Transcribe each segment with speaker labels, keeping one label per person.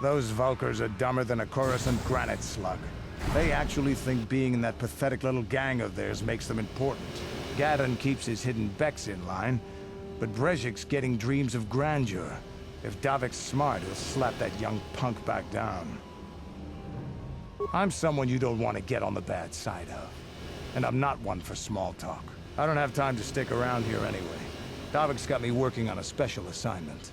Speaker 1: Those Vulkars are dumber than a Coruscant granite slug. They actually think being in that pathetic little gang of theirs makes them important. Gadon keeps his hidden Becks in line, but Brejik's getting dreams of grandeur. If Davik's smart, he'll slap that young punk back down. I'm someone you don't want to get on the bad side of. And I'm not one for small talk. I don't have time to stick around here anyway. Davik's got me working on a special assignment.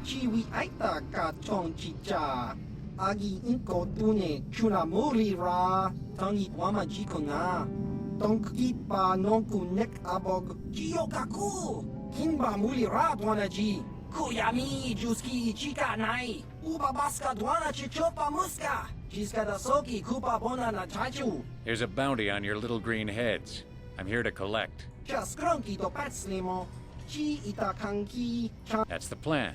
Speaker 2: Chiwi aita ka chong chicha. Agi inko tune chuna muri ra. Tangi wama jiko na. Tonki pa nonku nek abog. Jiyokaku. Kinba muri ra dwana ji. Kuyami juski chika nai. Uba baska dwana chichopa muska. Jiska da soki kupa bona na chachu.
Speaker 3: Here's a bounty on your little green heads. I'm here to collect.
Speaker 2: Chaskronki do patslimo. Chi itakanki.
Speaker 3: That's the plan.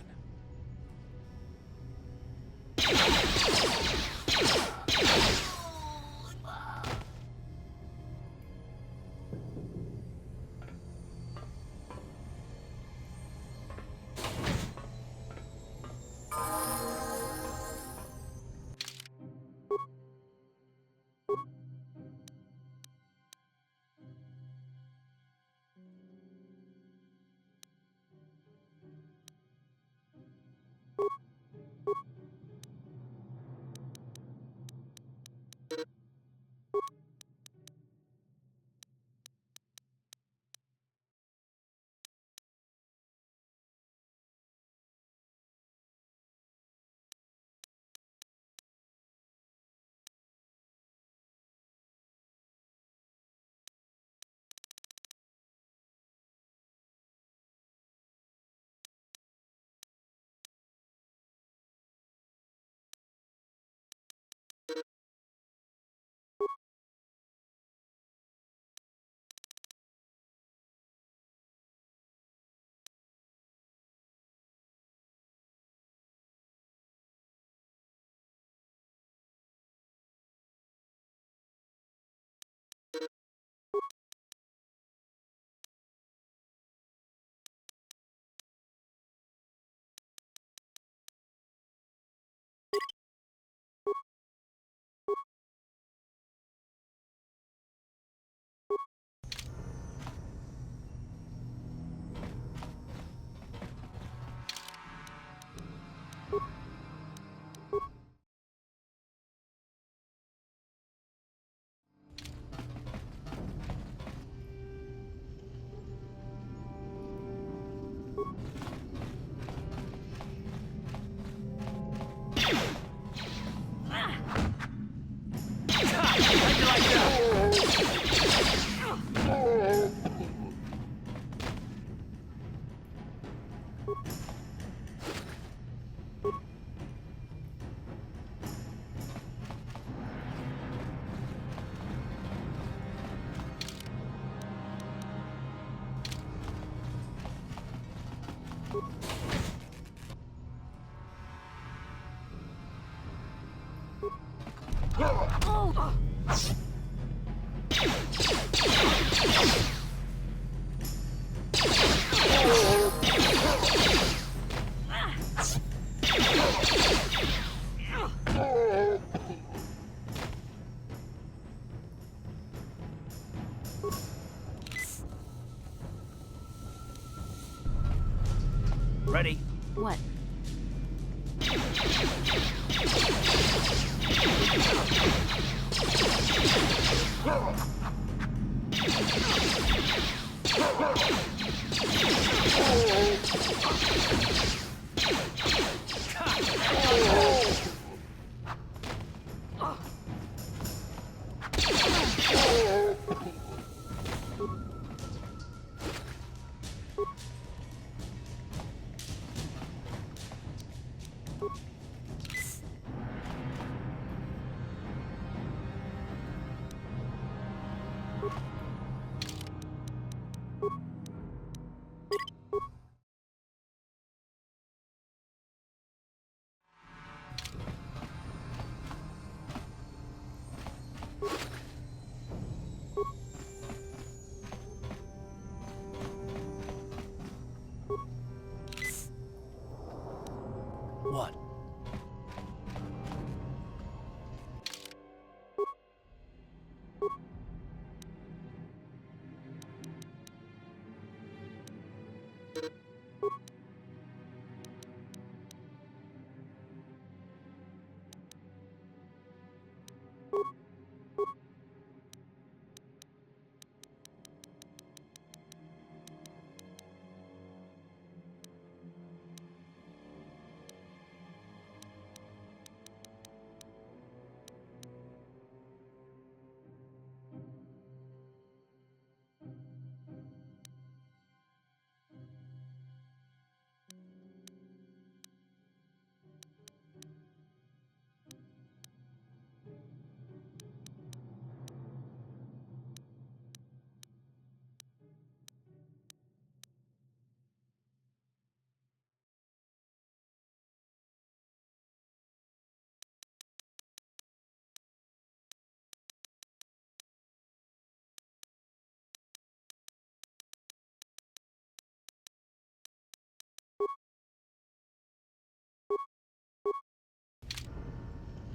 Speaker 4: Ready?
Speaker 5: What?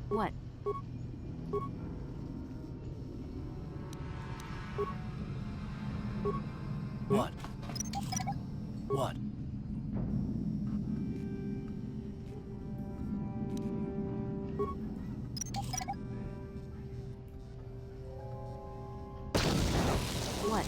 Speaker 4: What?
Speaker 5: What? What?
Speaker 4: What?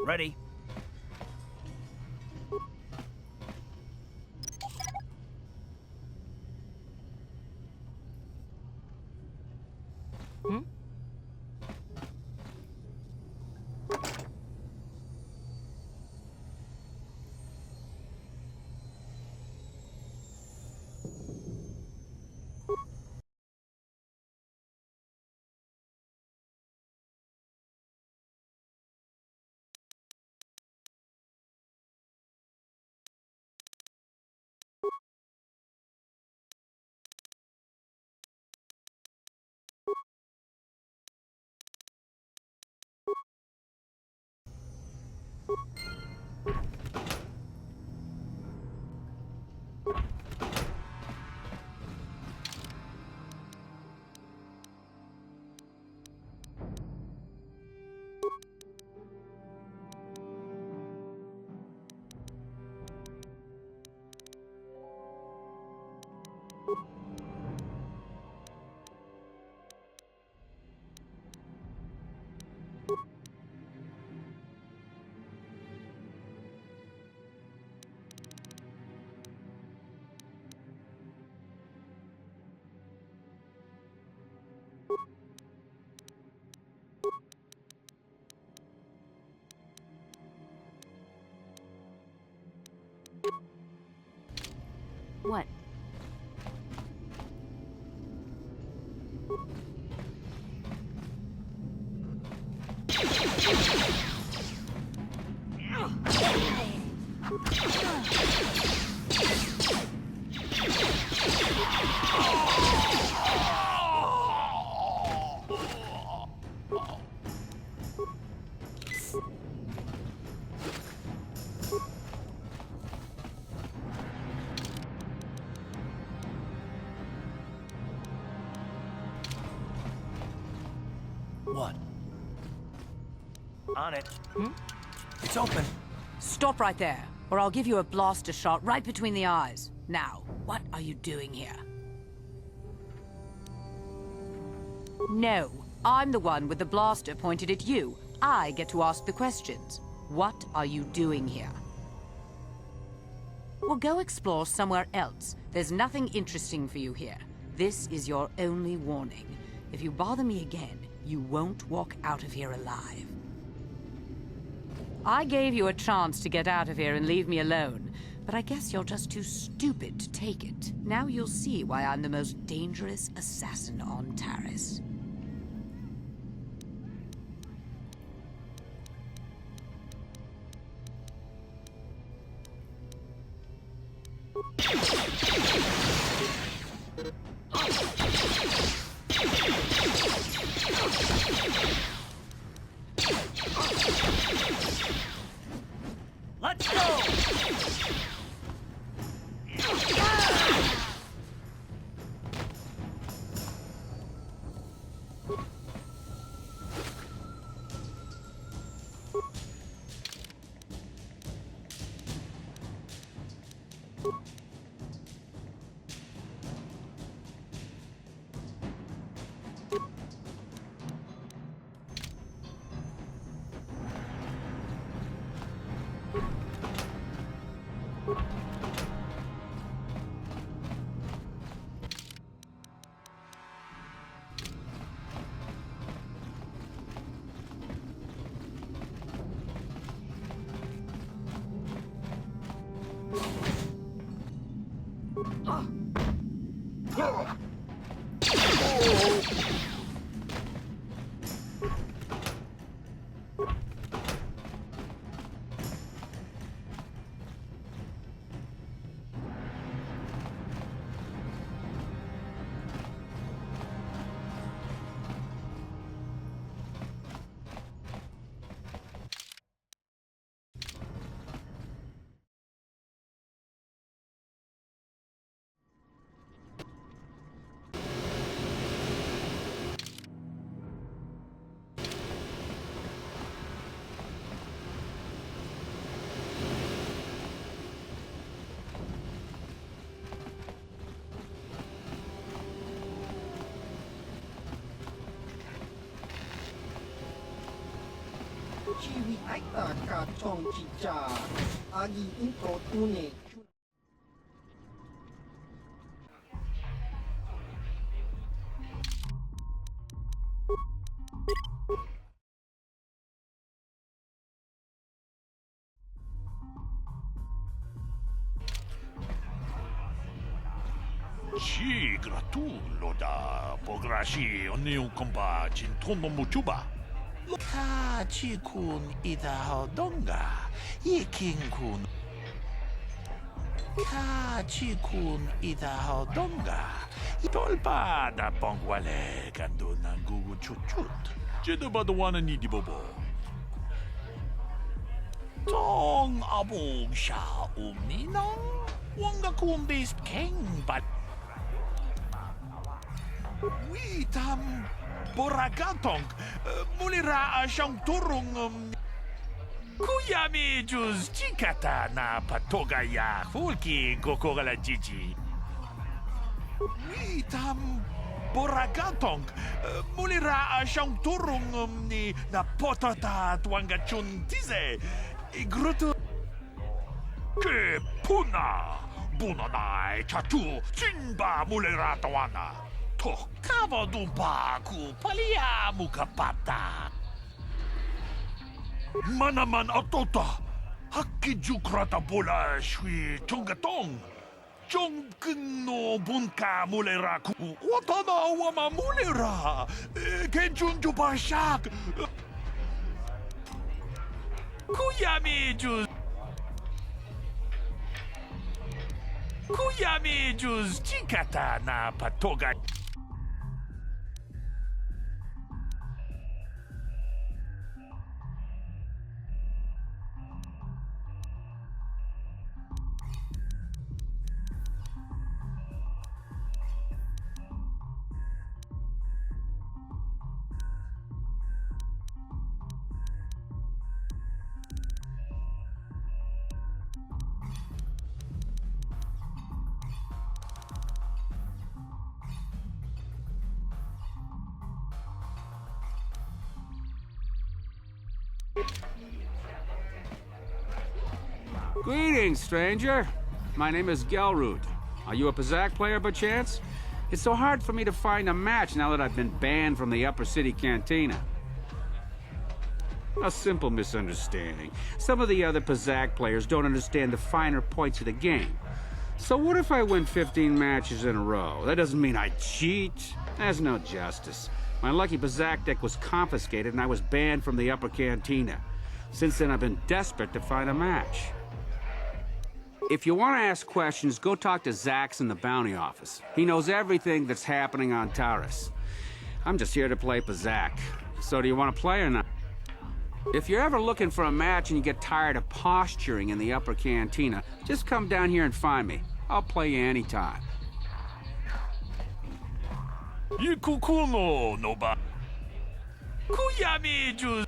Speaker 5: Ready?
Speaker 4: Hmm? What?
Speaker 5: What? On it.
Speaker 4: Hmm?
Speaker 5: It's open.
Speaker 4: Stop right there.
Speaker 6: or I'll give you a blaster shot right between the eyes. Now, what are you doing here? No, I'm the one with the blaster pointed at you. I get to ask the questions. What are you doing here? Well, go explore somewhere else. There's nothing interesting for you here. This is your only warning. If you bother me again, you won't walk out of here alive. I gave you a chance to get out of here and leave me alone, but I guess you're just too stupid to take it. Now you'll see why I'm the most dangerous assassin on Taris.
Speaker 5: Let's go!
Speaker 2: Chiwi aita ka chong chicha. Agi inko tune.
Speaker 7: Ci gratullo da pograshi oniu kompa jintomo muchuba. Kachi kun ida hodonga, ikin kun. Kachi kun ida hodonga, itolpa da pongwale kando nangugu chuchut. Jeda badawana ni di bobo. Tong abog sha umninong, wanga kumbis king bat. Witam boragatong mulira siyang turong kuyami juz chikata na patogaya fulki gokogala jiji. Witam boragatong mulira siyang turong ni na potata tuanga chuntize igruto ke puna bunanay chatu sinba mulira tawana. Kava dumpa ku palia mukapata. Manaman atota. Hakki jukrata bola shui chongatong. Chongkin no bunka mulera ku. Watana wama mulera. Kenjun jubashak. Kuyami juz chikata na patoga.
Speaker 8: Greetings, stranger. My name is Gelrud. Are you a Pazak player by chance? It's so hard for me to find a match now that I've been banned from the Upper City Cantina. A simple misunderstanding. Some of the other Pazak players don't understand the finer points of the game. So what if I win 15 matches in a row? That doesn't mean I cheat. There's no justice. My lucky Pazak deck was confiscated and I was banned from the Upper Cantina. Since then, I've been desperate to find a match. If you want to ask questions, go talk to Zax in the bounty office. He knows everything that's happening on Taurus. I'm just here to play Pazak. So do you want to play or not? If you're ever looking for a match and you get tired of posturing in the Upper Cantina, just come down here and find me. I'll play you anytime.
Speaker 7: Ikukuno no ba. Kuyami ju.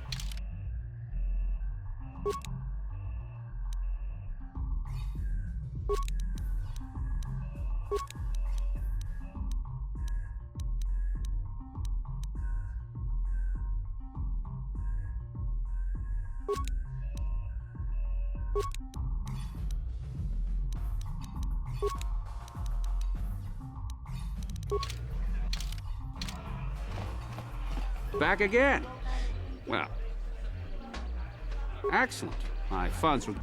Speaker 8: Back again. Well, excellent. My funds were...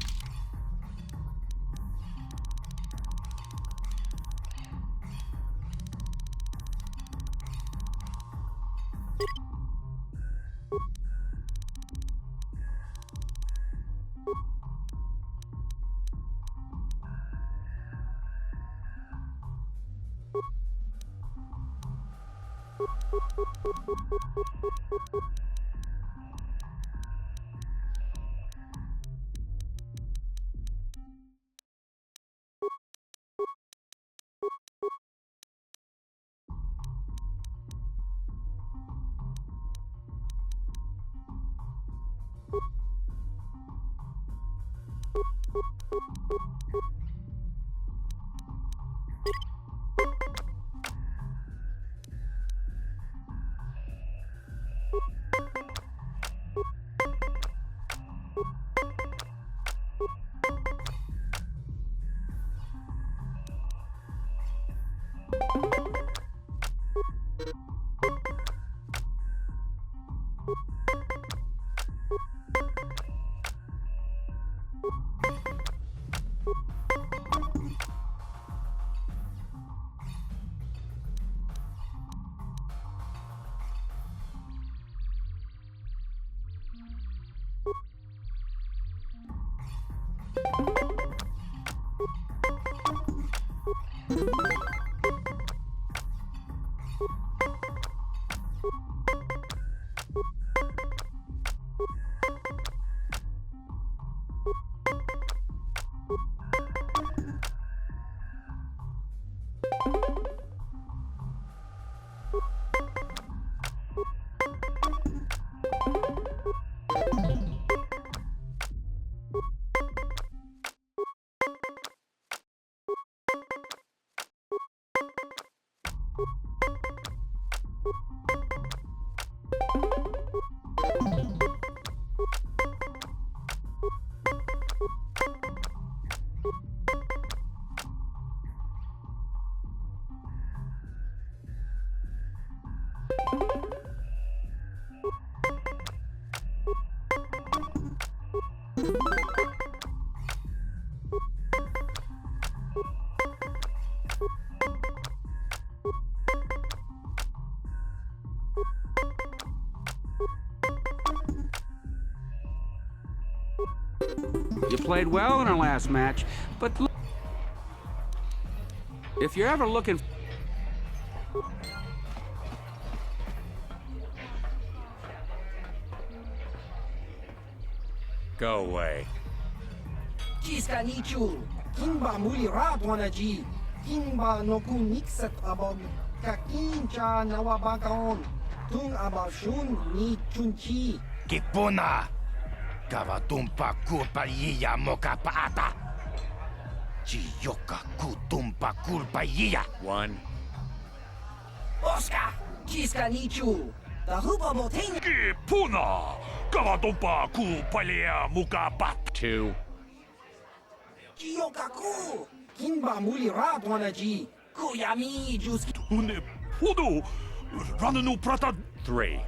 Speaker 8: You played well in our last match, but look, if you're ever looking...
Speaker 3: Go away.
Speaker 2: Jiska nichu, kimba muli radwanaji, kimba noku nixet abog, kakincha nawabagaon, tung abashun ni chunchi.
Speaker 9: Kipuna! Kavatumpa kulpa yiya moka paata! Chiyoka kutumpa kulpa yiya!
Speaker 3: One.
Speaker 2: Oscar! Jiska nichu, the hupa motain.
Speaker 7: Kipuna! Kavatumpa ku palia mukapat.
Speaker 3: 2.
Speaker 2: Jiyokaku! Kinba mulira tuanaji! Kuyami juski!
Speaker 7: Une podo rananu prata.
Speaker 3: 3.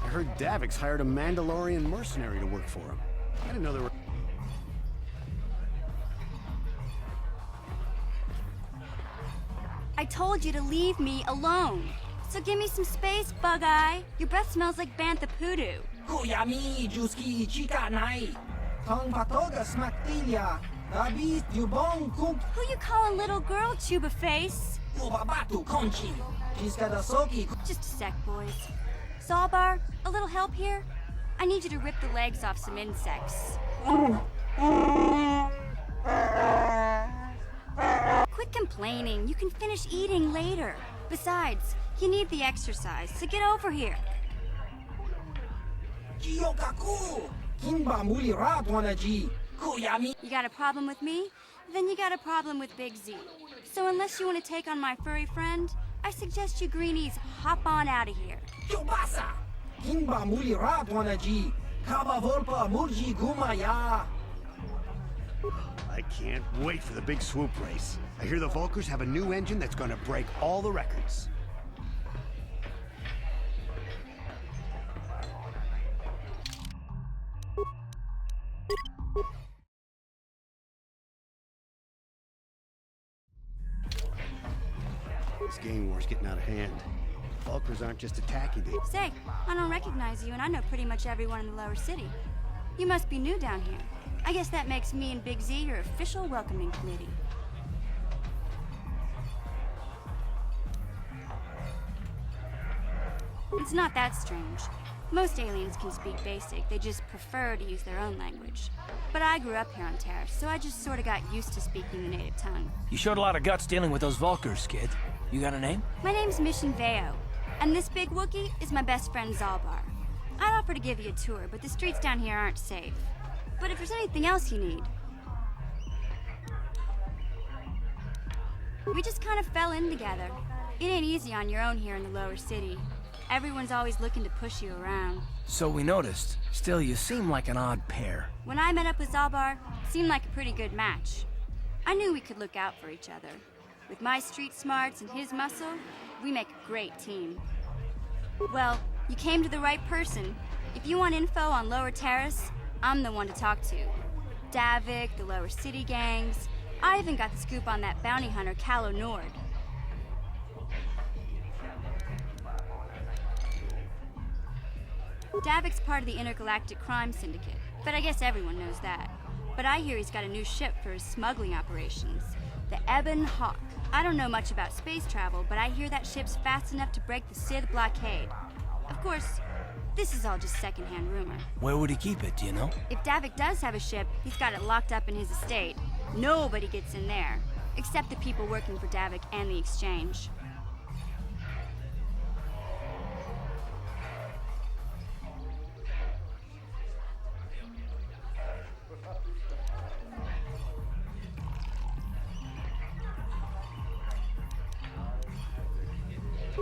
Speaker 10: I heard Davix hired a Mandalorian mercenary to work for him. I didn't know there were...
Speaker 11: I told you to leave me alone. So give me some space, Bug-Eye. Your breath smells like Bantha Poodoo.
Speaker 2: Kuyami juski chika nai! Tong patoga smaktilia! Dabis yubong kuk
Speaker 11: Who you calling little girl, Chuba Face?
Speaker 2: ubabatu konchi! Jiska da soki!
Speaker 11: Just a sec, boys. Zalbar, a little help here? I need you to rip the legs off some insects. Quit complaining. You can finish eating later. Besides, you need the exercise, so get over here.
Speaker 2: Jiyokaku! Kinba mulira tuanaji! Kuyami!
Speaker 11: You got a problem with me? Then you got a problem with Big Z. So unless you want to take on my furry friend, I suggest you greenies hop on out of here.
Speaker 2: Kyobasa! Kinba mulira tuanaji! Kaba volpa murji gumaya!
Speaker 10: I can't wait for the big swoop race. I hear the Volkers have a new engine that's gonna break all the records. This gang war's getting out of hand. Volkers aren't just attacking me.
Speaker 11: Say, I don't recognize you, and I know pretty much everyone in the lower city. You must be new down here. I guess that makes me and Big Z your official welcoming committee. It's not that strange. Most aliens can speak basic, they just prefer to use their own language. But I grew up here on Terrace, so I just sort of got used to speaking the native tongue.
Speaker 5: You showed a lot of guts dealing with those Volkers, kid. You got a name?
Speaker 11: My name's Mission Veo, and this big Wookiee is my best friend Zalbar. I'd offer to give you a tour, but the streets down here aren't safe. But if there's anything else you need... We just kind of fell in together. It ain't easy on your own here in the lower city. Everyone's always looking to push you around.
Speaker 5: So we noticed. Still, you seem like an odd pair.
Speaker 11: When I met up with Zalbar, it seemed like a pretty good match. I knew we could look out for each other. With my street smarts and his muscle, we make a great team. Well, you came to the right person. If you want info on Lower Terrace, I'm the one to talk to. Davik, the Lower City gangs. I even got the scoop on that bounty hunter, Calo Nord. Davik's part of the Intergalactic Crime Syndicate, but I guess everyone knows that. But I hear he's got a new ship for his smuggling operations, the Ebon Hawk. I don't know much about space travel, but I hear that ship's fast enough to break the Sith blockade. Of course, this is all just secondhand rumor.
Speaker 5: Where would he keep it, do you know?
Speaker 11: If Davik does have a ship, he's got it locked up in his estate. Nobody gets in there, except the people working for Davik and the Exchange.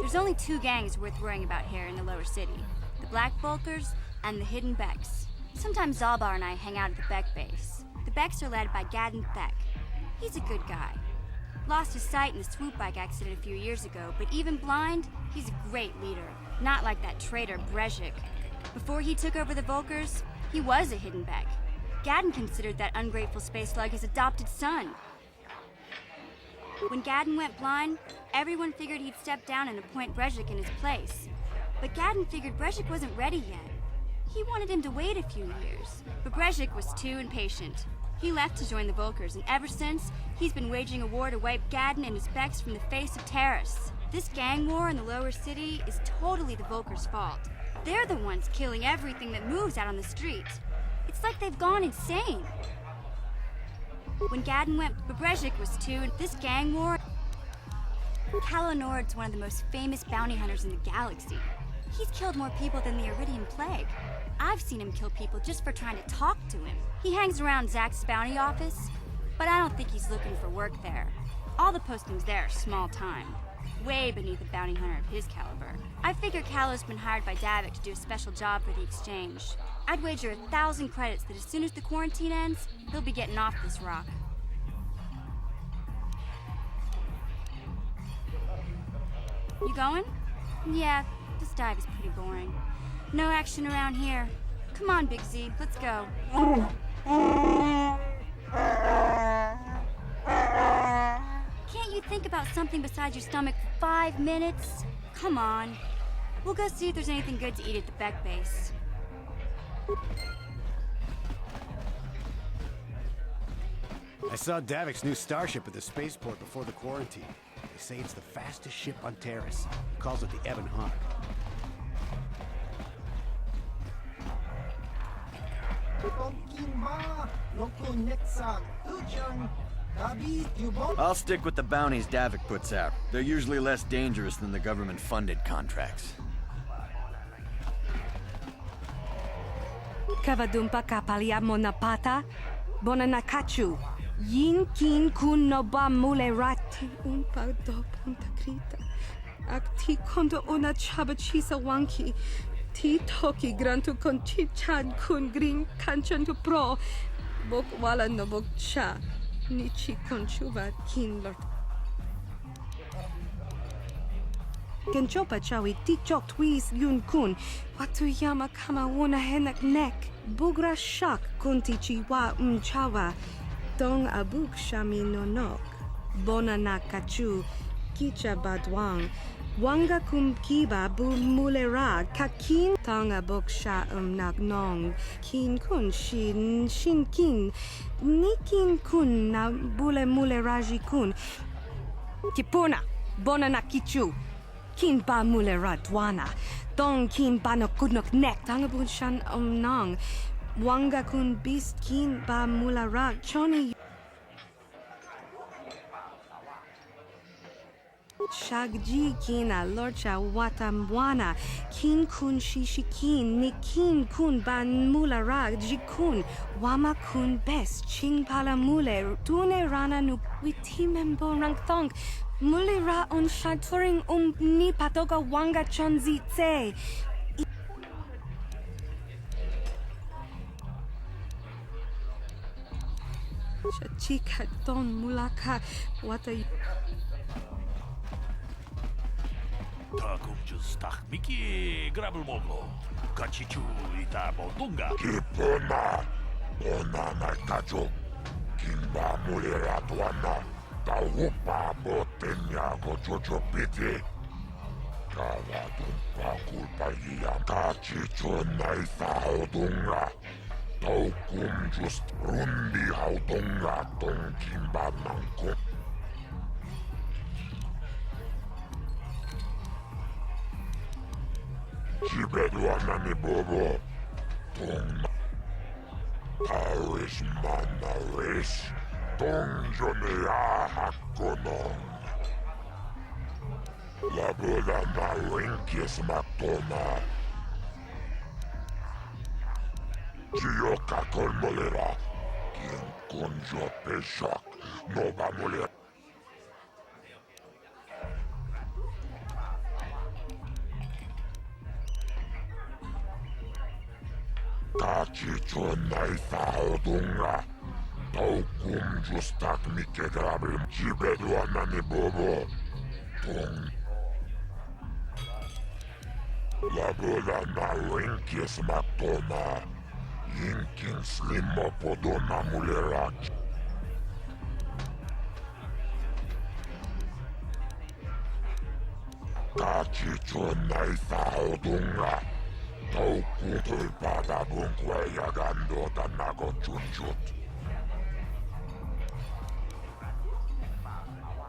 Speaker 11: There's only two gangs worth worrying about here in the lower city. The Black Volkers and the Hidden Becks. Sometimes Zalbar and I hang out at the Beck base. The Becks are led by Gadden Theck. He's a good guy. Lost his sight in the swoop bike accident a few years ago, but even blind, he's a great leader. Not like that traitor Brezhik. Before he took over the Volkers, he was a Hidden Beck. Gadden considered that ungrateful space slug his adopted son. When Gadden went blind, everyone figured he'd step down and appoint Brezhik in his place. But Gadden figured Brezhik wasn't ready yet. He wanted him to wait a few years, but Brezhik was too impatient. He left to join the Volkers, and ever since, he's been waging a war to wipe Gadden and his Becks from the face of Terrace. This gang war in the lower city is totally the Volkers' fault. They're the ones killing everything that moves out on the streets. It's like they've gone insane. When Gaddon went, Brezhik was too, and this gang war... Calo Nord's one of the most famous bounty hunters in the galaxy. He's killed more people than the Iridian Plague. I've seen him kill people just for trying to talk to him. He hangs around Zack's bounty office, but I don't think he's looking for work there. All the postings there are small time, way beneath a bounty hunter of his caliber. I figure Calo's been hired by Davik to do a special job for the exchange. I'd wager 1,000 credits that as soon as the quarantine ends, he'll be getting off this rock. You going? Yeah, this dive is pretty boring. No action around here. Come on, Big Z, let's go. Can't you think about something besides your stomach for 5 minutes? Come on. We'll go see if there's anything good to eat at the Beck base.
Speaker 10: I saw Davik's new starship at the spaceport before the quarantine. They say it's the fastest ship on Terrace. He calls it the Ebon Hawk.
Speaker 12: I'll stick with the bounties Davik puts out. They're usually less dangerous than the government-funded contracts.
Speaker 13: Kavadumpa kapalia monapata, bonanakachu. Yin kin kun noba mule rati umpa do punta krita. Akti kondo ona chabachisa wanki. Ti toki grantu kon chichan kun green kanchan to pro. Bok wala no bok cha. Nichi kon chuva kin lord. Kenchopa chawi tichok twis yun kun. Watu yama kama wona henak nek. Bugra shak kunti chiwa umchawa. Dong abuk shami nonok. Bona na kachu. Kicha badwang. Wanga kum kiba bu mulera. Kakin tong abuk sha nak nong. Kin kun shin kin. Nikin kun na bule muleraji kun. Kipuna. Bona na kichu. Kin ba mulera dwana. Dong kin ba no kudnok nek. Tong abuk shan nong. Wanga kun beast kin ba mulera choni. Shagji kina lorcha watamwana. Kin kun shishikin. Nikin kun ban mulera jikun. Wama kun best. Ching pala mule. Tune rana nu witimembo rangtong. Mulera on shaturing ni patoga wanga chonzi tse. Chika don mulaka wata.
Speaker 7: Takum just tak Miki grabul mogo. Kachichu ita bodunga.
Speaker 9: Kipuna, ona na kacho. Kimba mulera tuana. Taupa botenya go jojo piti. Kawa tumpa kulpa iya. Kachichu naifa odunga. Taukum just rundi haudunga tong kimba nangko. Chibedwana ni bobo. Tong Paris manaris. Tong jonea hakonong. Labola na rinkis matoma. Chioka kolmolera. Kien konjo peshak. Noba molera. Kachicho naifa odunga. Taukum justak mike grabim. Chibedwana ni bobo. Tong Labola na rinkis matoma. Yinkin slimo podona mulera. Kachicho naifa odunga. Tauku tulpada bunkwe yagando tanago chunchut.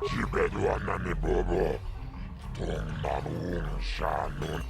Speaker 9: Chibedwana ni bobo. Tong nanung shanun.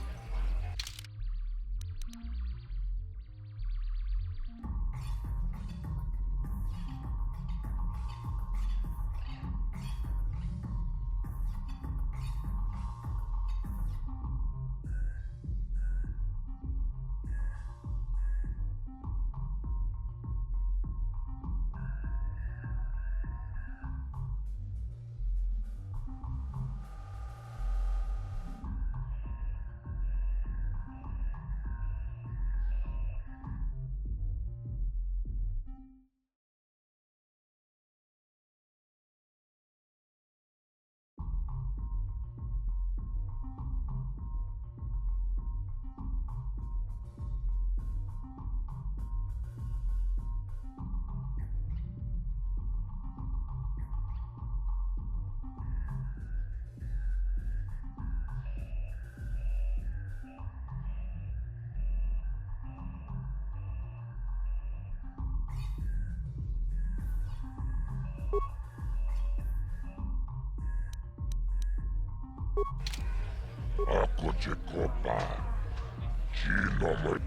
Speaker 9: Ako Jacoba, Ginom을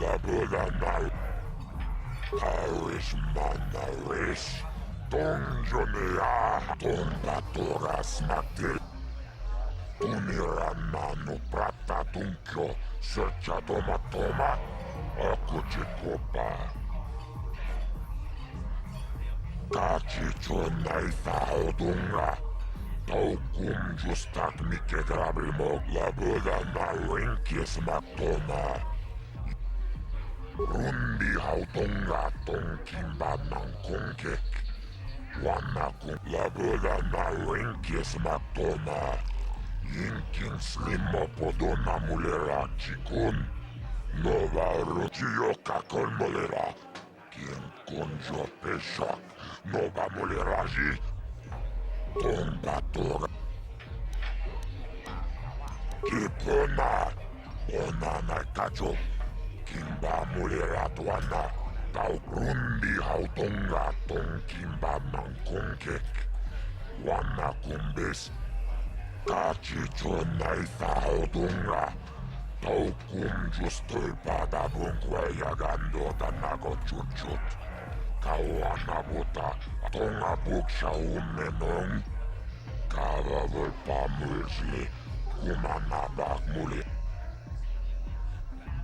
Speaker 9: Laboranal, Paris Manaris, Donjonea, Tombatoras Matil, Tuniramano Prata Tunkyo, Searcha Tomatoma, Ako Jacoba. Kachicho Naifaodunga. Taukum justak Mike Grabilmo Labura na Rinkis Matoma. Rundi Hautonga Tonkimba Nankongek. Wanakum Labura na Rinkis Matoma. Yinkin Slimo Podona Mulera Chikun. Nova Rutio Kakon Molera. Kien Konjo Peshak. Nova Muleraji. Tombatora Kipona Onana Kacho Kimba Mulera Tuana Tau Rundi Hautonga Ton Kimba Mankonkek Wana Kumbis Kachicho Naifa Hautonga Tau Kum Justoy Pada Bunkwaya Gando Tanago Chuchut Kawana Buta Tonga Buksha Umenong Kava Volpa Mulsli Kumana Bakmuli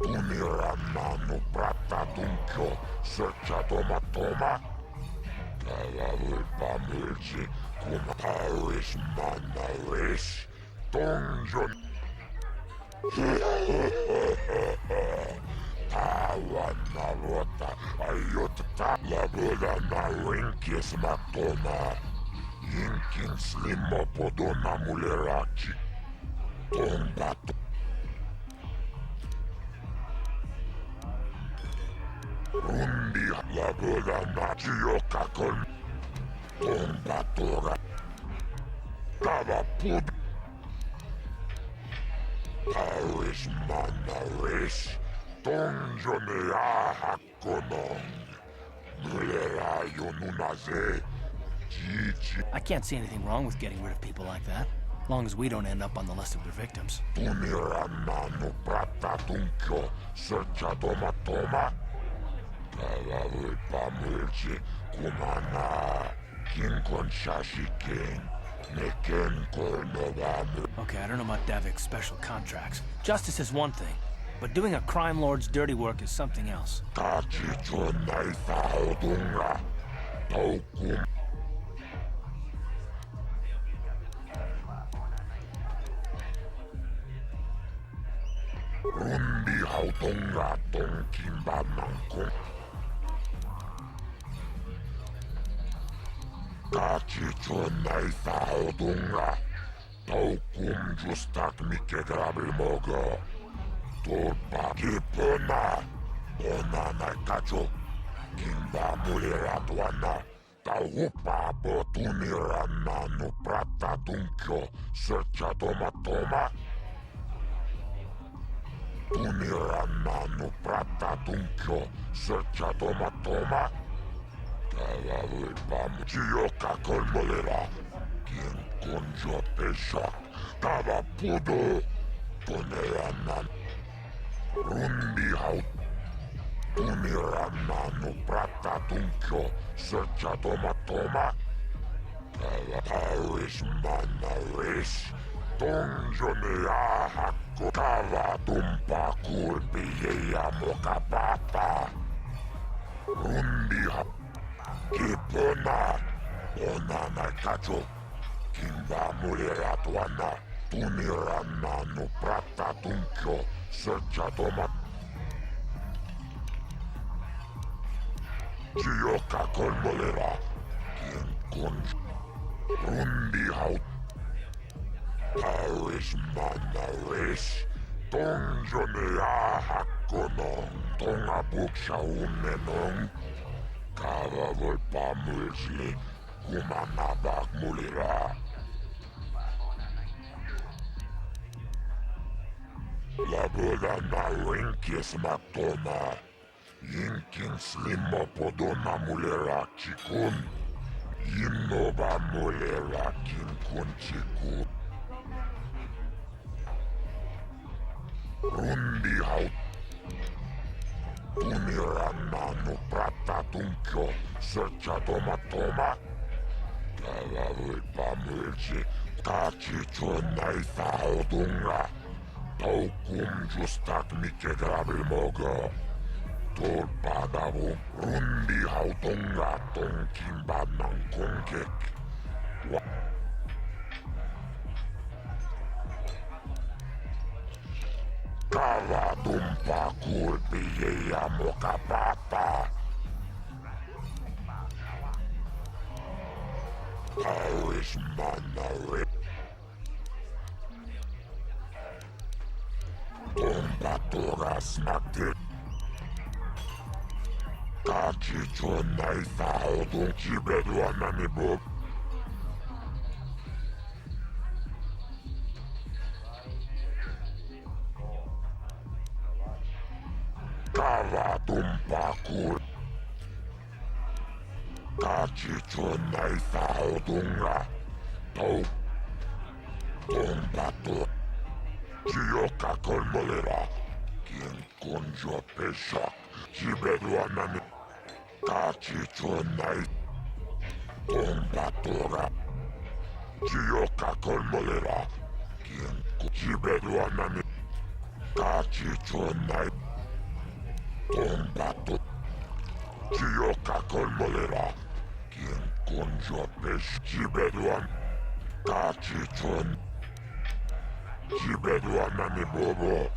Speaker 9: Tunirana Prata Tunkyo Searcha Tomatoma Kava Volpa Mulsli Kumataris Manaris Tongjon Tawana Vota Ayutta Labura na Rinkis Matoma Yinkin Slimo Podona Mulerachi Tombato Rundi Labura na Chiyokakon Tombatora Kavapud Paris Manaris Donjonea Hakonong Mulera Yonunaze Gigi
Speaker 5: I can't see anything wrong with getting rid of people like that, as long as we don't end up on the list of their victims.
Speaker 9: Tuniramano Prata Tunkyo Searcha Tomatoma Kavavul Pamulji Kumana Kinkon Shashi King Neken Kornovamu
Speaker 5: Okay, I don't know about Davik's special contracts. Justice is one thing, but doing a crime lord's dirty work is something else.
Speaker 9: Kachicho Naifa Hodunga Taukum Rundi Hautonga Tonkimba Manko Kachicho Naifa Hodunga Taukum Justak Mike Grabilmogo Torpa Kipona Onana Kacho Kimba Mulera Tuana Taupa Botunirana no Prata Tunkyo Searcha Tomatoma Tunirana no Prata Tunkyo Searcha Tomatoma Kavavulpa Chioka Kolmolera Kien Konjo Peshak Kava Pudo Tunirana Rundi Haut Tunirana no Prata Tunkyo Searcha Tomatoma Kava Paris Manaris Donjonea Hako Kava Tumpa Kulpiya Mokapapa Rundi Haut Kipona Onana Kacho Kimba Mulera Tuana Tunirana no Prata Tunkyo Searcha Tomat Chioka Kolmolera Kien Konj Rundi Haut Paris Manaris Donjonea Hakonong Tonga Buksha Umenong Kava Volpa Mulsli Kumana Bakmulera Labura na Rinkis Matoma Yinkin Slimo Podona Mulera Chikun Innova molera kinkunchiku. Rundi haut. Tumiranna prata tunkio. Searcha toma. Talavui pamulci. Kachi chonai saudunga. Taukum justak mike grabil mogo. Tolpadavu rundi hautunga tonkimba nangkongkek. Kava dumpa kulpi ya moka papa. How is manare? Tomba toras magdil. Kachi chonai saudung chibedwana ni bob. Kava dumpa kul. Kachi chonai saudunga. Tau. Tomba to. Chioka kolmolera. Kien konjo peshak. Chibedwana ni. Kachi chonai. Tomba tora. Chioka kolmolera. Kien chibedwana ni. Kachi chonai. Tomba to. Chioka kolmolera. Kien konjo pesh. Chibedwan. Kachi chon. Chibedwana ni bobo.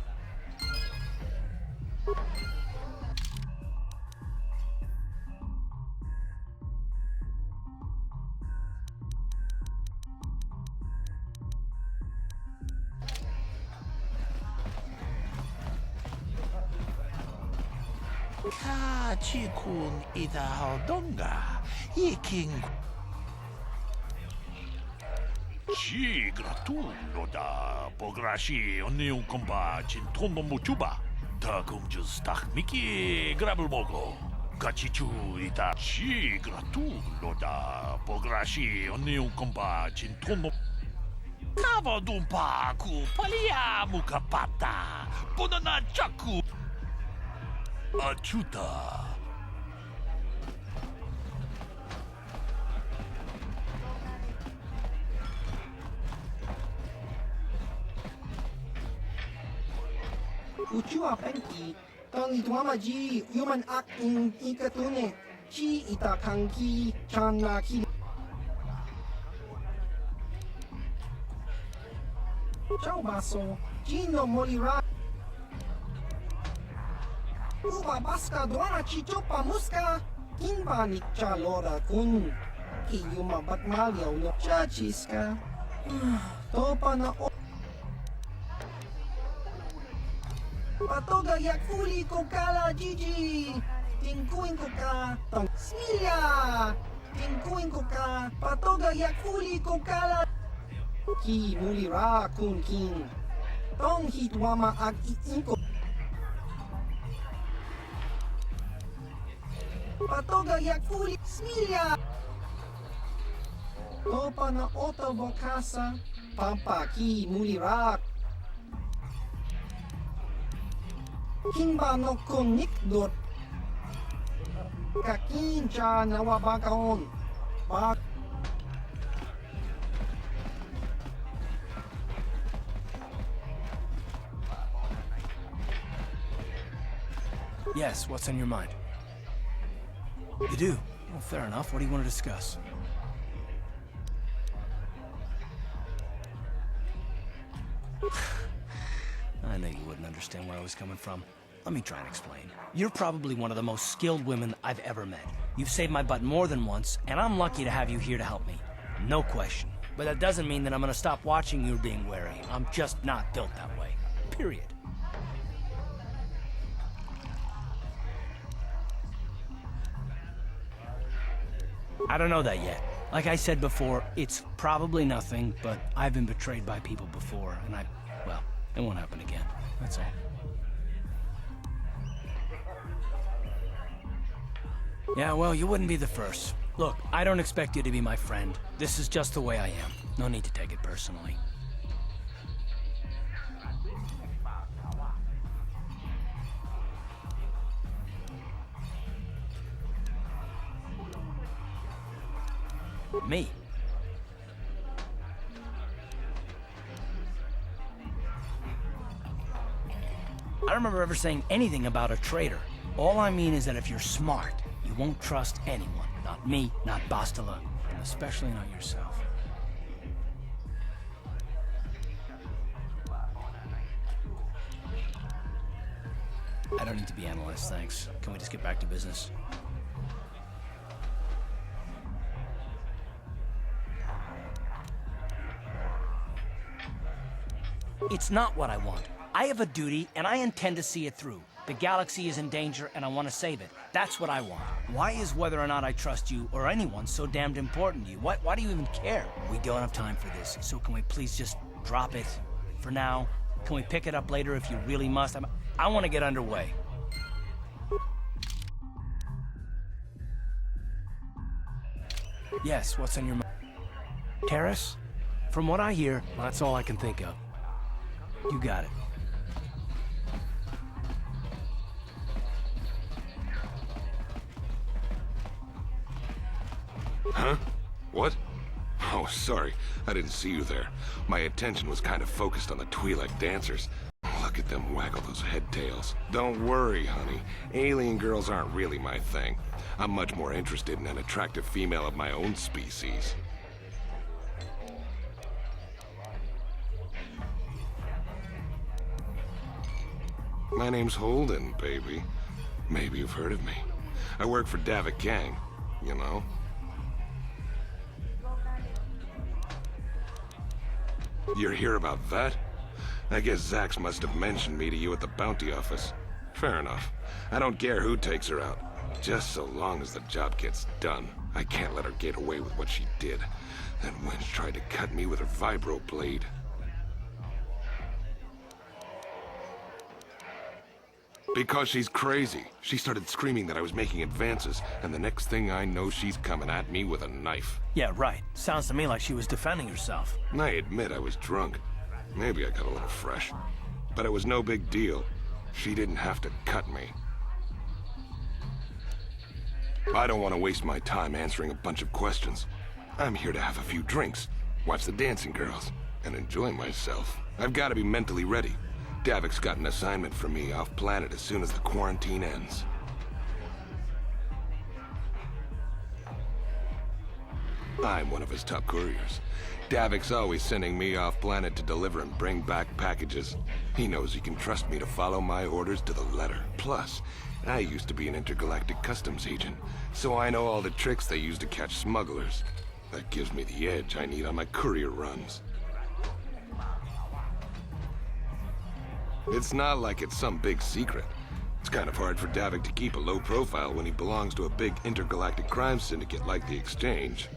Speaker 7: Kachikun idahaldonga. Iking. Chi gratulo da pograshi onium comba cintono muchuba. Tagum just miki grabel mogo. Kachichu ita chi gratulo da pograshi onium comba cintono. Kava dumpa ku palia mukapata. Bonana chaku. Achuta.
Speaker 2: Uchua penki. Tang itwama ji human act in ikatune. Chi itakanki chanaki. Ciao baso. Gino molira. Uba baska duana chichopa muska. Kimba nikcha lora kun. Kiyuma batmalya ulo chachiska. Topa na o. Patoga yakuli kokala Gigi. Tinkuin koka. Tong Smilia. Tinkuin koka. Patoga yakuli kokala. Ki mulira kun king. Tong hitwama ag iinko. Patoga yakuli Smilia. Topa na oto bokasa. Pampa ki mulira. Kimba no kunik dot. Kakincha nawabakaon. Bak.
Speaker 5: Yes, what's on your mind? You do? Well, fair enough. What do you want to discuss? I knew you wouldn't understand where I was coming from. Let me try and explain. You're probably one of the most skilled women I've ever met. You've saved my butt more than once, and I'm lucky to have you here to help me. No question. But that doesn't mean that I'm gonna stop watching you being wary. I'm just not built that way. Period. I don't know that yet. Like I said before, it's probably nothing, but I've been betrayed by people before, and well, it won't happen again. That's all. Yeah, well, you wouldn't be the first. Look, I don't expect you to be my friend. This is just the way I am. No need to take it personally. Me? I don't remember ever saying anything about a traitor. All I mean is that if you're smart, you won't trust anyone. Not me, not Bastila, and especially not yourself. I don't need to be analyzed, thanks. Can we just get back to business? It's not what I want. I have a duty, and I intend to see it through. The galaxy is in danger, and I want to save it. That's what I want. Why is whether or not I trust you, or anyone, so damned important to you? Why do you even care? We don't have time for this, so can we please just drop it? For now, can we pick it up later if you really must? I want to get underway. Yes, what's on your mind? Terrace? From what I hear, that's all I can think of. You got it.
Speaker 14: Huh? What? Oh, sorry. I didn't see you there. My attention was kind of focused on the Twi'lek dancers. Look at them waggle those head tails. Don't worry, honey. Alien girls aren't really my thing. I'm much more interested in an attractive female of my own species. My name's Holden, baby. Maybe you've heard of me. I work for Davik Gang, you know? You're here about that? I guess Zax must have mentioned me to you at the bounty office. Fair enough. I don't care who takes her out. Just so long as the job gets done. I can't let her get away with what she did. That wench tried to cut me with her vibro blade. Because she's crazy. She started screaming that I was making advances, and the next thing I know, she's coming at me with a knife.
Speaker 5: Yeah, right. Sounds to me like she was defending herself.
Speaker 14: I admit I was drunk. Maybe I got a little fresh. But it was no big deal. She didn't have to cut me. I don't want to waste my time answering a bunch of questions. I'm here to have a few drinks, watch the dancing girls, and enjoy myself. I've got to be mentally ready. Davik's got an assignment for me off-planet as soon as the quarantine ends. I'm one of his top couriers. Davik's always sending me off-planet to deliver and bring back packages. He knows he can trust me to follow my orders to the letter. Plus, I used to be an intergalactic customs agent, so I know all the tricks they use to catch smugglers. That gives me the edge I need on my courier runs. It's not like it's some big secret. It's kind of hard for Davik to keep a low profile when he belongs to a big intergalactic crime syndicate like the Exchange.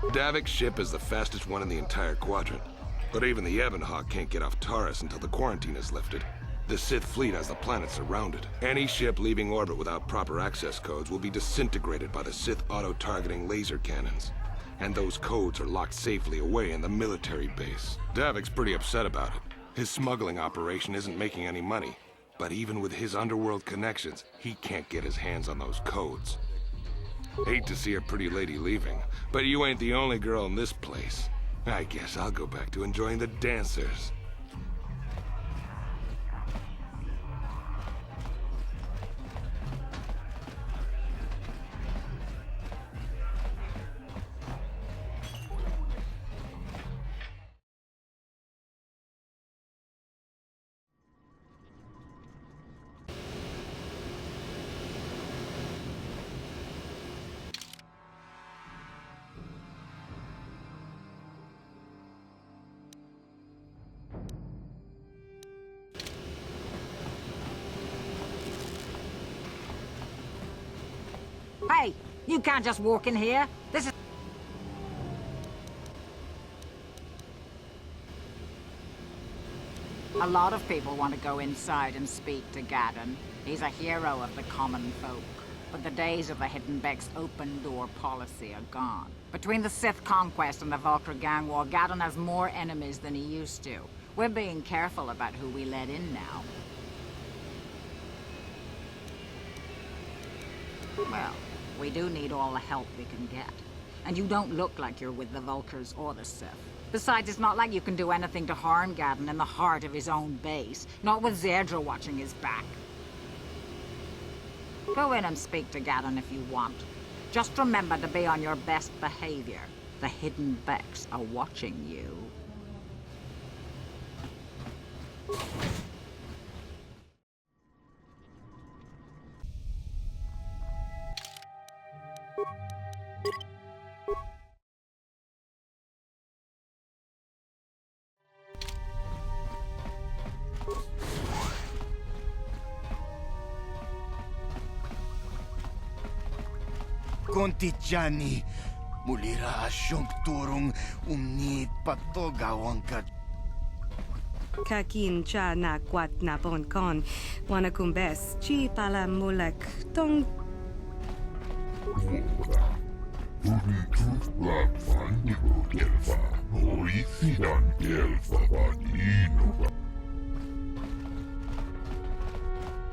Speaker 14: Davik's ship is the fastest one in the entire quadrant, but even the Ebon Hawk can't get off Taurus until the quarantine is lifted. The Sith fleet has the planet surrounded. Any ship leaving orbit without proper access codes will be disintegrated by the Sith auto-targeting laser cannons. And those codes are locked safely away in the military base. Davik's pretty upset about it. His smuggling operation isn't making any money, but even with his underworld connections, he can't get his hands on those codes. Hate to see a pretty lady leaving, but you ain't the only girl in this place. I guess I'll go back to enjoying the dancers.
Speaker 15: Hey, you can't just walk in here. This is... A lot of people want to go inside and speak to Gaddon. He's a hero of the common folk. but the days of the Hidden Becks open-door policy are gone. Between the Sith conquest and the Vulcar gang war, Gadon has more enemies than he used to. We're being careful about who we let in now. Well, we do need all the help we can get. And you don't look like you're with the Vulcars or the Sith. Besides, it's not like you can do anything to harm Gadon in the heart of his own base. Not with Zerdra watching his back. Go in and speak to Gadon if you want. Just remember to be on your best behavior. The Hidden Becks are watching you.
Speaker 16: Kontichani, mulira asyong turong umni patogawang ka.
Speaker 13: Kakin cha na kwat na pon kon, wanakumbes, chi pala mulak, tong...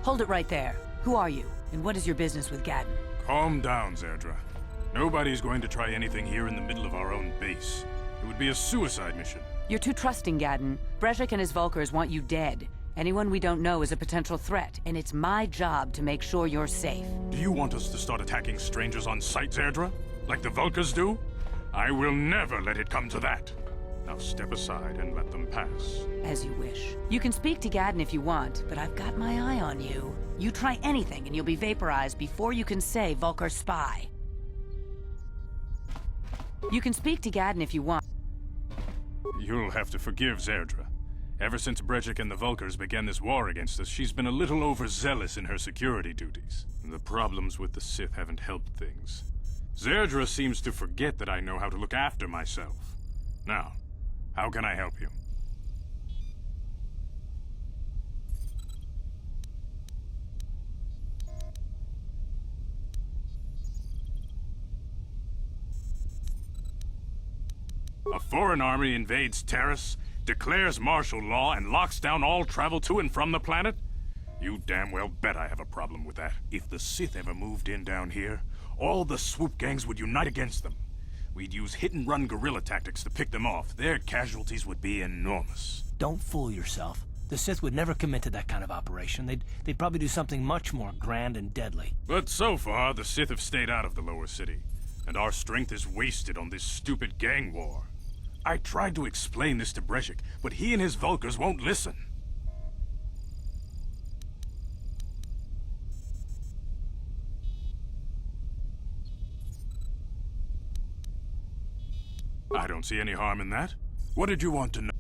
Speaker 6: Hold it right there. Who are you, and what is your business with Gadon?
Speaker 17: Calm down, Zerdra. Nobody's going to try anything here in the middle of our own base. It would be a suicide mission.
Speaker 6: You're too trusting, Gadon. Brezhik and his Vulcars want you dead. Anyone we don't know is a potential threat, and it's my job to make sure you're safe.
Speaker 17: Do you want us to start attacking strangers on sight, Zerdra? Like the Vulcars do? I will never let it come to that. Now step aside and let them pass.
Speaker 6: As you wish. You can speak to Gadon if you want, but I've got my eye on you. You try anything and you'll be vaporized before you can say Vulcar spy. You can speak to Gadon if you want.
Speaker 17: You'll have to forgive Zerdra. Ever since Brejik and the Vulcars began this war against us, she's been a little overzealous in her security duties. The problems with the Sith haven't helped things. Zerdra seems to forget that I know how to look after myself. Now, how can I help you? A foreign army invades Taris, declares martial law, and locks down all travel to and from the planet? You damn well bet I have a problem with that. If the Sith ever moved in down here, all the swoop gangs would unite against them. We'd use hit-and-run guerrilla tactics to pick them off. Their casualties would be enormous.
Speaker 5: Don't fool yourself. The Sith would never commit to that kind of operation. They'd probably do something much more grand and deadly.
Speaker 17: But so far, the Sith have stayed out of the lower city, and our strength is wasted on this stupid gang war. I tried to explain this to Brejik, but he and his Vulcars won't listen. I don't see any harm in that. What did you want to know?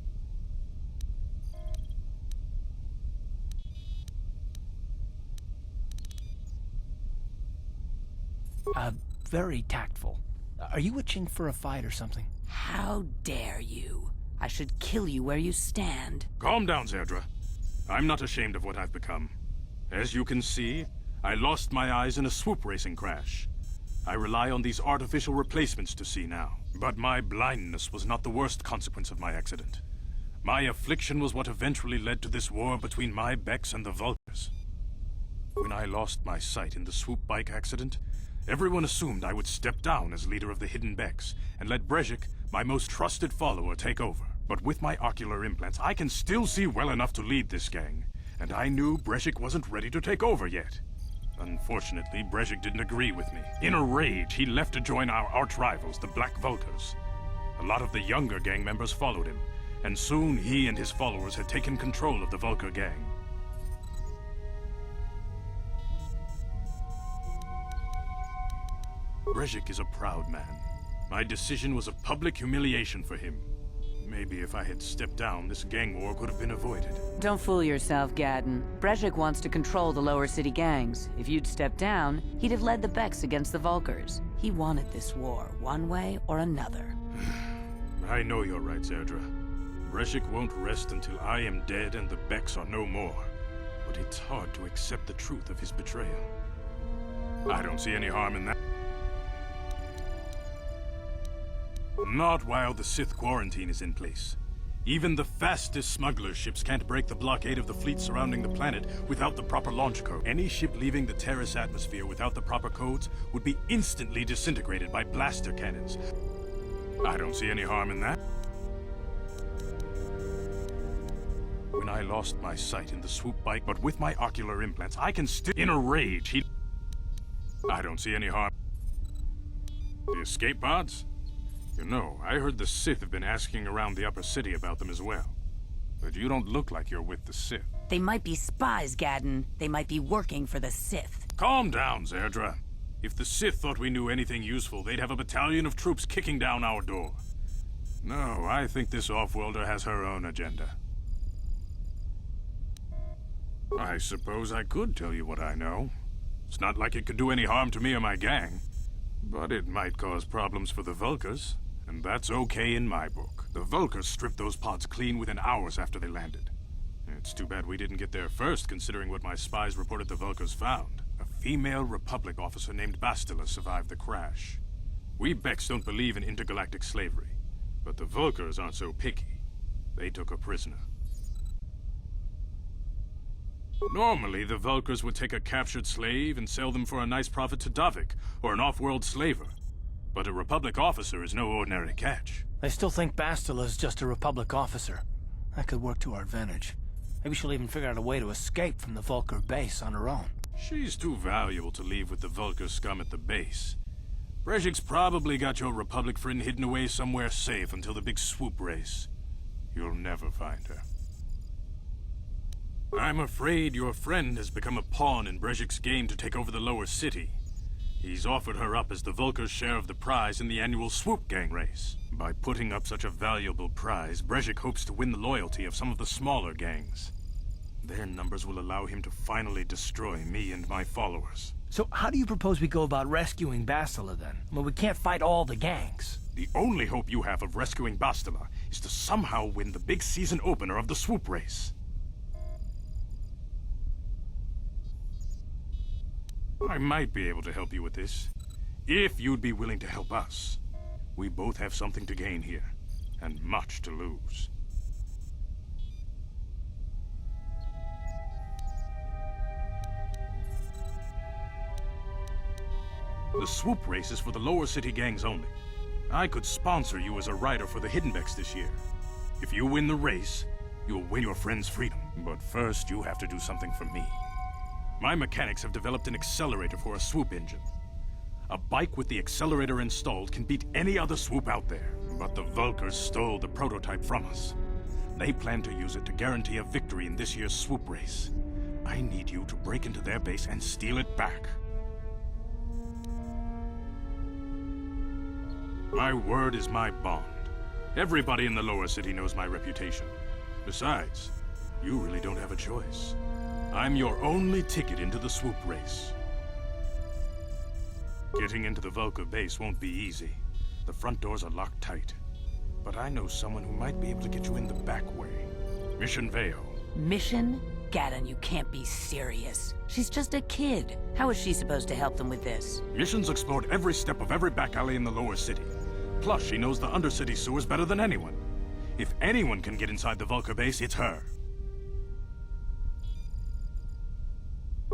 Speaker 5: Very tactful. Are you itching for a fight or something?
Speaker 6: How dare you? I should kill you where you stand.
Speaker 17: Calm down, Zerdra. I'm not ashamed of what I've become. As you can see, I lost my eyes in a swoop racing crash. I rely on these artificial replacements to see now. But my blindness was not the worst consequence of my accident. My affliction was what eventually led to this war between my Becks and the Vulcars. When I lost my sight in the swoop bike accident, everyone assumed I would step down as leader of the Hidden Becks and let Brejik, my most trusted follower, take over. But with my ocular implants, I can still see well enough to lead this gang, and I knew Brejik wasn't ready to take over yet. Unfortunately, Brejik didn't agree with me. In a rage, he left to join our arch-rivals, the Black Vulcars. A lot of the younger gang members followed him, and soon he and his followers had taken control of the Vulcar gang. Brejik is a proud man. My decision was a public humiliation for him. Maybe if I had stepped down, this gang war could have been avoided.
Speaker 6: Don't fool yourself, Gadon. Brejik wants to control the lower city gangs. If you'd stepped down, he'd have led the Becks against the Vulcars. He wanted this war, one way or another.
Speaker 17: I know you're right, Zerdra. Brejik won't rest until I am dead and the Becks are no more. But it's hard to accept the truth of his betrayal. I don't see any harm in that. Not while the Sith quarantine is in place. Even the fastest smuggler ships can't break the blockade of the fleet surrounding the planet without the proper launch code. Any ship leaving the Terrace atmosphere without the proper codes would be instantly disintegrated by blaster cannons. I don't see any harm in that. When I lost my sight in the swoop bike, but with my ocular implants, I can still... In a rage, I don't see any harm. The escape pods? You know, I heard the Sith have been asking around the upper city about them as well. But you don't look like you're with the Sith.
Speaker 6: They might be spies, Gadden. They might be working for the Sith.
Speaker 17: Calm down, Zerdra. If the Sith thought we knew anything useful, they'd have a battalion of troops kicking down our door. No, I think this off-worlder has her own agenda. I suppose I could tell you what I know. It's not like it could do any harm to me or my gang. But it might cause problems for the Vulkars, and that's okay in my book. The Vulkars stripped those pods clean within hours after they landed. It's too bad we didn't get there first, considering what my spies reported the Vulkars found. A female Republic officer named Bastila survived the crash. We Becks don't believe in intergalactic slavery, but the Vulkars aren't so picky. They took a prisoner. Normally, the Vulkars would take a captured slave and sell them for a nice profit to Davik, or an off-world slaver. But a Republic officer is no ordinary catch.
Speaker 5: I still think Bastila is just a Republic officer. That could work to our advantage. Maybe she'll even figure out a way to escape from the Vulkar base on her own.
Speaker 17: She's too valuable to leave with the Vulkar scum at the base. Brejik's probably got your Republic friend hidden away somewhere safe until the big swoop race. You'll never find her. I'm afraid your friend has become a pawn in Brejik's game to take over the lower city. He's offered her up as the Vulkar's share of the prize in the annual Swoop Gang race. By putting up such a valuable prize, Brejik hopes to win the loyalty of some of the smaller gangs. Their numbers will allow him to finally destroy me and my followers.
Speaker 5: So how do you propose we go about rescuing Bastila then? Well, we can't fight all the gangs.
Speaker 17: The only hope you have of rescuing Bastila is to somehow win the big season opener of the Swoop race. I might be able to help you with this, if you'd be willing to help us. We both have something to gain here, and much to lose. The swoop race is for the lower city gangs only. I could sponsor you as a rider for the Hiddenbecks this year. If you win the race, you'll win your friend's freedom. But first, you have to do something for me. My mechanics have developed an accelerator for a swoop engine. A bike with the accelerator installed can beat any other swoop out there. But the Vulkars stole the prototype from us. They plan to use it to guarantee a victory in this year's swoop race. I need you to break into their base and steal it back. My word is my bond. Everybody in the lower city knows my reputation. Besides, you really don't have a choice. I'm your only ticket into the swoop race. Getting into the Vulkar base won't be easy. The front doors are locked tight. But I know someone who might be able to get you in the back way. Mission Veo.
Speaker 6: Mission? Gadden, you can't be serious. She's just a kid. How is she supposed to help them with this?
Speaker 17: Mission's explored every step of every back alley in the lower city. Plus, she knows the undercity sewers better than anyone. If anyone can get inside the Vulkar base, it's her.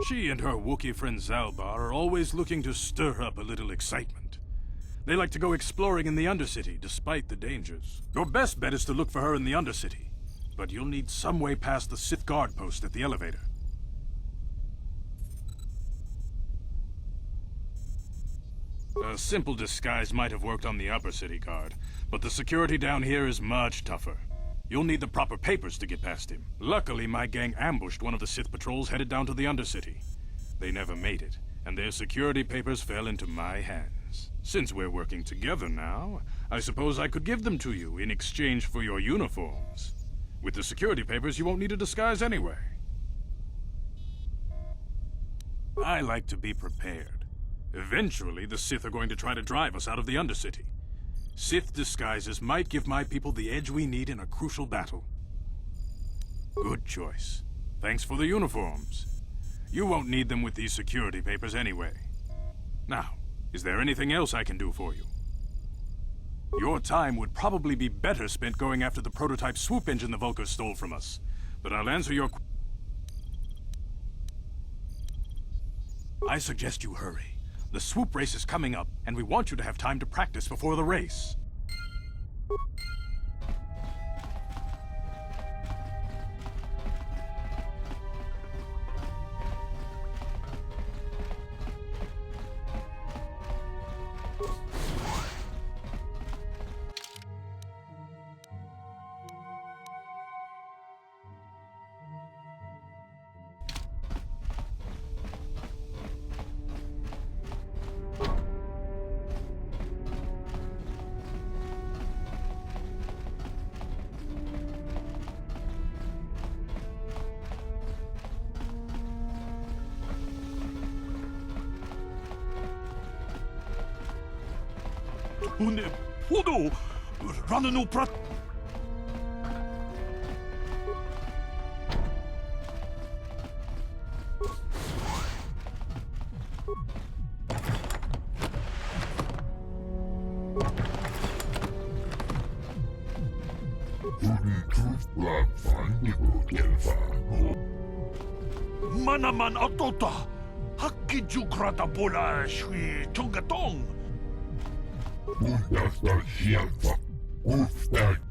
Speaker 17: She and her Wookiee friend Zalbar are always looking to stir up a little excitement. They like to go exploring in the Undercity, despite the dangers. Your best bet is to look for her in the Undercity, but you'll need some way past the Sith guard post at the elevator. A simple disguise might have worked on the Upper City guard, but the security down here is much tougher. You'll need the proper papers to get past him. Luckily, my gang ambushed one of the Sith patrols headed down to the Undercity. They never made it, and their security papers fell into my hands. Since we're working together now, I suppose I could give them to you in exchange for your uniforms. With the security papers, you won't need a disguise anyway. I like to be prepared. Eventually, the Sith are going to try to drive us out of the Undercity. Sith disguises might give my people the edge we need in a crucial battle. Good choice. Thanks for the uniforms. You won't need them with these security papers anyway. Now, is there anything else I can do for you? Your time would probably be better spent going after the prototype swoop engine the Vulkars stole from us. But I'll answer your... I suggest you hurry. The swoop race is coming up, and we want you to have time to practice before the race.
Speaker 7: 내 포도 라는 오프라 Manaman atota hakki jukrata bola shui tongatong.
Speaker 9: Undasta sieltä, uftak